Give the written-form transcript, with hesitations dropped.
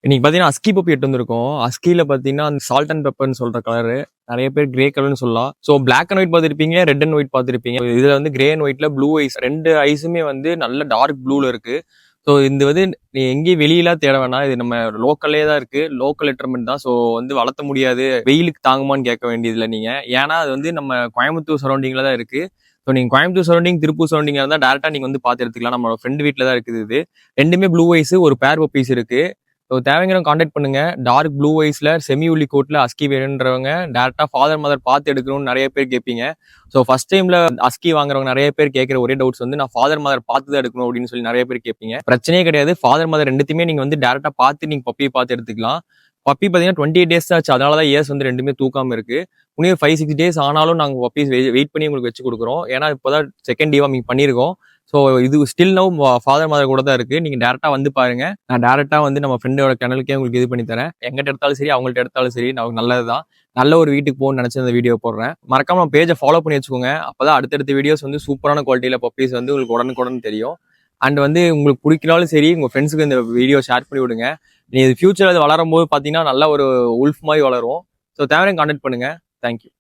இன்னைக்கு பார்த்தீங்கன்னா, அஸ்கி பப்பி எட்டு வந்திருக்கோம். அஸ்கில பார்த்தீங்கன்னா, அந்த சால்ட் அண்ட் பெப்பர்ன்னு சொல்ற கலரு. நெறைய பேர் கிரே கலர்ன்னு சொல்லலாம். ஸோ பிளாக் அண்ட் ஒயிட் பார்த்திருப்பீங்க, ரெட் அண்ட் ஒயிட் பார்த்திருப்பீங்க. இதுல வந்து கிரே அண்ட் ஒயிட்ல ப்ளூ ஐஸ் 2 ஐஸுமே வந்து நல்ல டார்க் ப்ளூல இருக்கு. ஸோ இது வந்து நீ எங்கேயும் வெளியலாம் தேட வேணாம். இது நம்ம லோக்கல்லே தான் இருக்கு. லோக்கல் லிட்டர்மென்ட் தான். ஸோ வந்து வளர்த்த முடியாது. வெயிலுக்கு தாங்குமான்னு கேட்க வேண்டியதில்ல நீங்க. ஏன்னா அது வந்து நம்ம கோயம்புத்தூர் சரௌண்டிங்ல தான் இருக்கு. ஸோ நீங்க கோயம்புத்தூர் சரௌண்டிங், திருப்பூர் சரௌண்டிங்கா இருந்தா டேரக்டா நீங்க வந்து பார்த்து எடுத்துக்கலாம். நம்மளோட ஃப்ரெண்ட் வீட்ல தான் இருக்குது இது. 2மே ப்ளூ ஐஸ், ஒரு பேர் பப்பீஸ் இருக்கு. ஸோ தேவைங்கிறவங்க கான்டாக்ட் பண்ணுங்க. டார்க் ப்ளூ ஐஸ்ல செமி உள்ளி கோட்ல அஸ்கி வேணுன்றவங்க டேரக்டா ஃபாதர் மதர் பார்த்து எடுக்கணும்னு நிறைய பேர் கேட்பீங்க. ஸோ ஃபர்ஸ்ட் டைம்ல அஸ்கி வாங்குறவங்க நிறைய பேர் கேட்கிற ஒரே டவுட்ஸ் வந்து நான் ஃபாதர் மதர் பார்த்து தான் எடுக்கணும் அப்படின்னு சொல்லி நிறைய பேர் கேட்பீங்க. பிரச்சனையே கிடையாது. ஃபாதர் மதர் ரெண்டுத்தையுமே நீங்க வந்து டேரக்டா பார்த்து நீங்க பப்பியை பார்த்து எடுத்துக்கலாம். பப்பி பார்த்தீங்கன்னா 28 டேஸ் ஆச்சு. அதனால தான் இயர்ஸ் வந்து ரெண்டுமே தூக்காம இருக்கு. இன்னும் 5-6 டேஸ் ஆனாலும் நாங்கள் பப்பீஸ் வெயிட் பண்ணி உங்களுக்கு வச்சு கொடுக்குறோம். ஏன்னா இப்போதான் செகண்ட் டிவார்மிங் பண்ணியிருக்கோம். ஸோ இது ஸ்டில் நவ் ஃபாதர் மதர் கூட தான் இருக்கு. நீங்க டேரக்டா வந்து பாருங்க. நான் டேரக்டா வந்து நம்ம ஃப்ரெண்டோட கிணலுக்கே உங்களுக்கு இது பண்ணி தரேன். எங்கிட்ட எடுத்தாலும் சரி, அவங்கள்ட்ட எடுத்தாலும் சரி, நமக்கு நல்லதுதான். நல்ல ஒரு வீட்டுக்கு போகணும்னு நினைச்சு அந்த வீடியோ போடுறேன். மறக்காம நம்ம பேஜை ஃபாலோ பண்ணி வச்சுக்கோங்க. அப்பதான் அடுத்தடுத்த வீடியோஸ் வந்து சூப்பரான குவாலிட்டியில பப்பீஸ் வந்து உங்களுக்கு உடனுக்குடன் தெரியும். அண்ட் வந்து உங்களுக்கு பிடிக்கனாலும் சரி, உங்க ஃப்ரெண்ட்ஸுக்கு இந்த வீடியோ ஷேர் பண்ணி விடுங்க. நீ ஃபியூச்சர் அது வளரும் போது பாத்தீங்கன்னா நல்ல ஒரு உல்ஃப் மாதிரி வளரும். ஸோ தேவையான கான்டாக்ட் பண்ணுங்க. தேங்க்யூ.